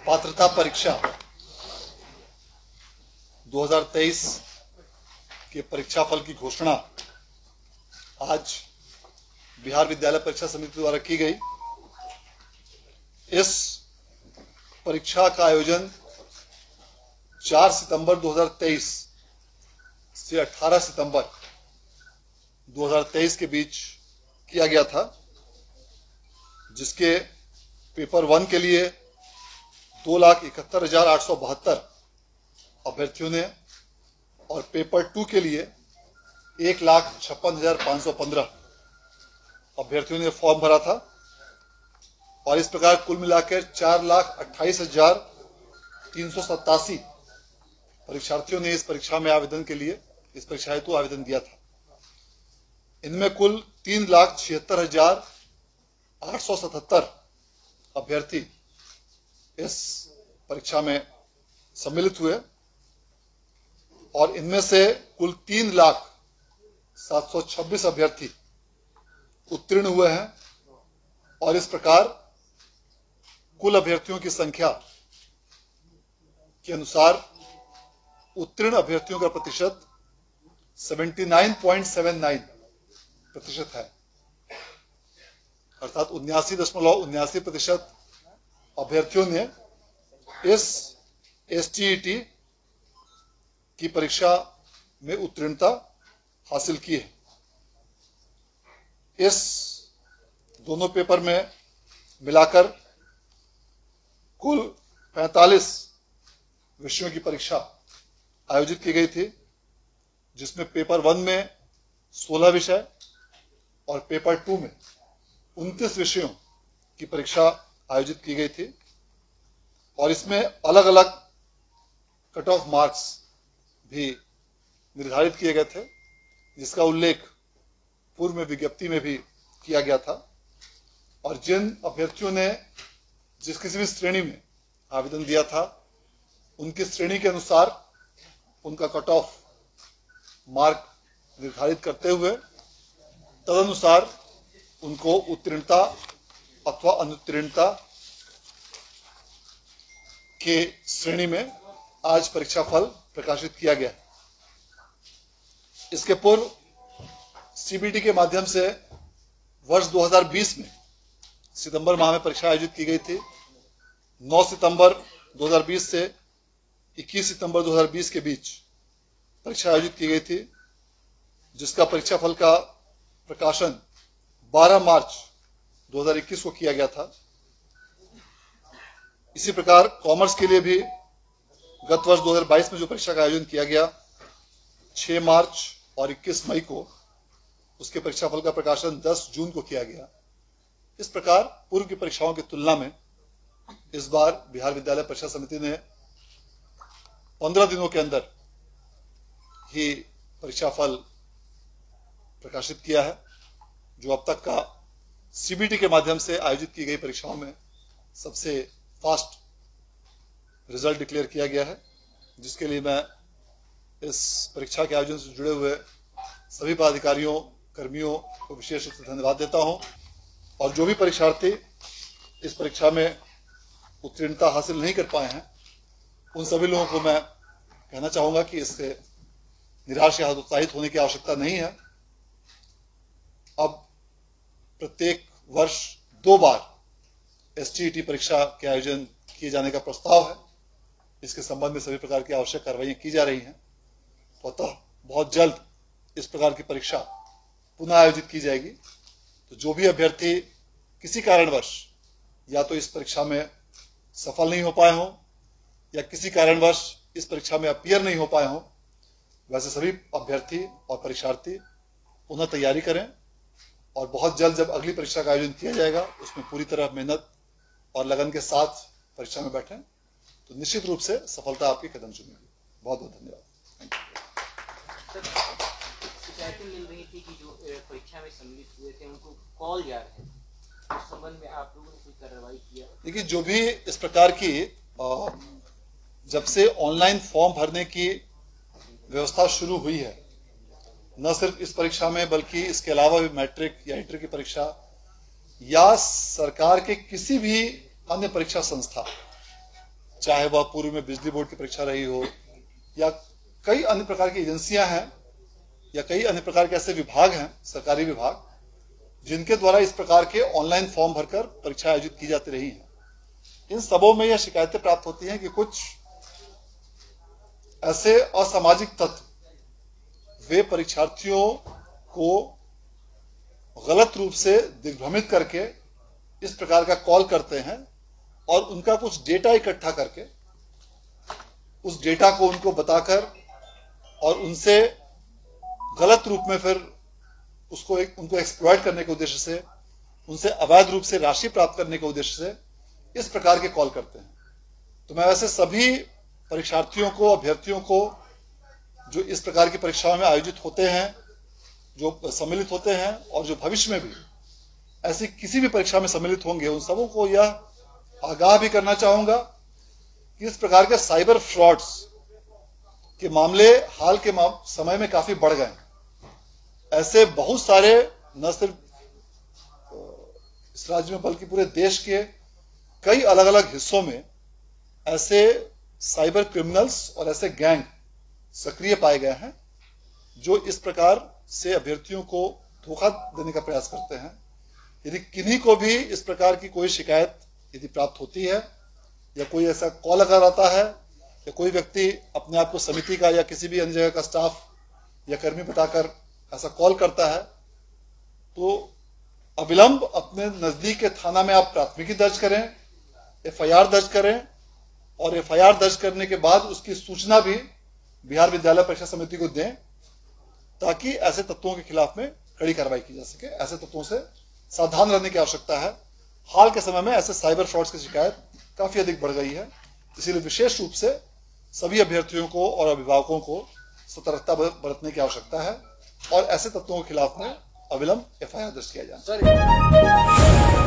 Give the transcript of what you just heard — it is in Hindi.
पात्रता परीक्षा 2023 के परीक्षाफल की घोषणा आज बिहार विद्यालय परीक्षा समिति द्वारा की गई। इस परीक्षा का आयोजन 4 सितंबर 2023 से 18 सितंबर 2023 के बीच किया गया था, जिसके पेपर 1 के लिए 2,71,872 अभ्यर्थियों ने और पेपर 2 के लिए 1,56,515 अभ्यर्थियों ने फॉर्म भरा था और इस प्रकार कुल मिलाकर 4,28,387 परीक्षार्थियों ने इस परीक्षा में आवेदन के लिए इस परीक्षा हेतु आवेदन दिया था। इनमें कुल 3,76,877 अभ्यर्थी इस परीक्षा में सम्मिलित हुए और इनमें से कुल 3,07,26 अभ्यर्थी उत्तीर्ण हुए हैं और इस प्रकार कुल अभ्यर्थियों की संख्या के अनुसार उत्तीर्ण अभ्यर्थियों का प्रतिशत 79.79% है, अर्थात 79.79% अभ्यर्थियों ने इस STET की परीक्षा में उत्तीर्णता हासिल की है। इस दोनों पेपर में मिलाकर कुल 45 विषयों की परीक्षा आयोजित की गई थी, जिसमें पेपर 1 में 16 विषय और पेपर 2 में 29 विषयों की परीक्षा आयोजित की गई थी और इसमें अलग अलग कट ऑफ मार्क्स भी निर्धारित किए गए थे, जिसका उल्लेख पूर्व में विज्ञप्ति में भी किया गया था। और जिन अभ्यर्थियों ने जिस किसी भी श्रेणी में आवेदन दिया था, उनकी श्रेणी के अनुसार उनका कट ऑफ मार्क निर्धारित करते हुए तदनुसार उनको उत्तीर्णता अथवा अनुत्तीर्णता के श्रेणी में आज परीक्षा फल प्रकाशित किया गया। इसके पूर्व CBT के माध्यम से वर्ष 2020 में सितंबर माह में परीक्षा आयोजित की गई थी। 9 सितंबर 2020 से 21 सितंबर 2020 के बीच परीक्षा आयोजित की गई थी, जिसका परीक्षा फल का प्रकाशन 12 मार्च 2021 को किया गया था। इसी प्रकार कॉमर्स के लिए भी गत वर्ष 2022 में जो परीक्षा का आयोजन किया गया, 6 मार्च और 21 मई को उसके परीक्षा फल का प्रकाशन 10 जून को किया गया। इस प्रकार पूर्व की परीक्षाओं की तुलना में इस बार बिहार विद्यालय परीक्षा समिति ने 15 दिनों के अंदर ही परीक्षा फल प्रकाशित किया है, जो अब तक का CBT के माध्यम से आयोजित की गई परीक्षाओं में सबसे फास्ट रिजल्ट डिक्लेयर किया गया है, जिसके लिए मैं इस परीक्षा के आयोजन से जुड़े हुए सभी पदाधिकारियों कर्मियों को विशेष रूप से धन्यवाद देता हूं। और जो भी परीक्षार्थी इस परीक्षा में उत्तीर्णता हासिल नहीं कर पाए हैं, उन सभी लोगों को मैं कहना चाहूंगा कि इससे निराश या हतोत्साहित होने की आवश्यकता नहीं है। अब प्रत्येक वर्ष 2 बार STET परीक्षा के आयोजन किए जाने का प्रस्ताव है। इसके संबंध में सभी प्रकार की आवश्यक कार्रवाइयां की जा रही हैं। अतः बहुत जल्द इस प्रकार की परीक्षा पुनः आयोजित की जाएगी। तो जो भी अभ्यर्थी किसी कारणवश या तो इस परीक्षा में सफल नहीं हो पाए हों या किसी कारणवश इस परीक्षा में अपीयर नहीं हो पाए हों, वैसे सभी अभ्यर्थी और परीक्षार्थी पुनः तैयारी करें और बहुत जल्द जब अगली परीक्षा का आयोजन किया जाएगा, उसमें पूरी तरह मेहनत और लगन के साथ परीक्षा में बैठें, तो निश्चित रूप से सफलता आपकी कदम चुमेगी। बहुत बहुत धन्यवाद। शिकायतें मिल रही थी कि जो परीक्षा में सम्मिलित हुए थे उनको कॉल जा रहे हैं, इस संबंध में आप लोगों ने कोई कार्रवाई किया? देखिए, जो भी इस प्रकार की जब से ऑनलाइन फॉर्म भरने की व्यवस्था शुरू हुई है, न सिर्फ इस परीक्षा में बल्कि इसके अलावा भी मैट्रिक या इंटर की परीक्षा या सरकार के किसी भी अन्य परीक्षा संस्था चाहे वह पूर्व में बिजली बोर्ड की परीक्षा रही हो या कई अन्य प्रकार की एजेंसियां हैं या कई अन्य प्रकार के ऐसे विभाग हैं, सरकारी विभाग, जिनके द्वारा इस प्रकार के ऑनलाइन फॉर्म भरकर परीक्षा आयोजित की जाती रही हैं। इन सबों में यह शिकायतें प्राप्त होती हैं कि कुछ ऐसे असामाजिक तत्व वे परीक्षार्थियों को गलत रूप से दिग्भ्रमित करके इस प्रकार का कॉल करते हैं और उनका कुछ डेटा इकट्ठा करके उस डेटा को उनको बताकर और उनसे गलत रूप में फिर उनको एक्सप्लॉइट करने के उद्देश्य से, उनसे अवैध रूप से राशि प्राप्त करने के उद्देश्य से इस प्रकार के कॉल करते हैं। तो मैं वैसे सभी परीक्षार्थियों को, अभ्यर्थियों को जो इस प्रकार की परीक्षाओं में आयोजित होते हैं, जो सम्मिलित होते हैं और जो भविष्य में भी ऐसी किसी भी परीक्षा में सम्मिलित होंगे, उन सबों को यह आगाह भी करना चाहूंगा कि इस प्रकार के साइबर फ्रॉड्स के मामले हाल के समय में काफी बढ़ गए। ऐसे बहुत सारे, न सिर्फ इस राज्य में बल्कि पूरे देश के कई अलग अलग हिस्सों में ऐसे साइबर क्रिमिनल्स और ऐसे गैंग सक्रिय पाए गए हैं जो इस प्रकार से अभ्यर्थियों को धोखा देने का प्रयास करते हैं। यदि किन्हीं को भी इस प्रकार की कोई शिकायत यदि प्राप्त होती है या कोई ऐसा कॉल अगर आता है या कोई व्यक्ति अपने आप को समिति का या किसी भी अन्य जगह का स्टाफ या कर्मी बताकर ऐसा कॉल करता है, तो अविलंब अपने नजदीक के थाना में आप प्राथमिकी दर्ज करें, एफआईआर दर्ज करें और एफआईआर दर्ज करने के बाद उसकी सूचना भी बिहार विद्यालय परीक्षा समिति को दें ताकि ऐसे तत्वों के खिलाफ में कड़ी कार्रवाई की जा सके। ऐसे तत्वों से सावधान रहने की आवश्यकता है। हाल के समय में ऐसे साइबर फ्रॉड्स की शिकायत काफी अधिक बढ़ गई है, इसीलिए विशेष रूप से सभी अभ्यर्थियों को और अभिभावकों को सतर्कता बरतने की आवश्यकता है और ऐसे तत्वों के खिलाफ में अविलंब एफआईआर दर्ज किया जाए।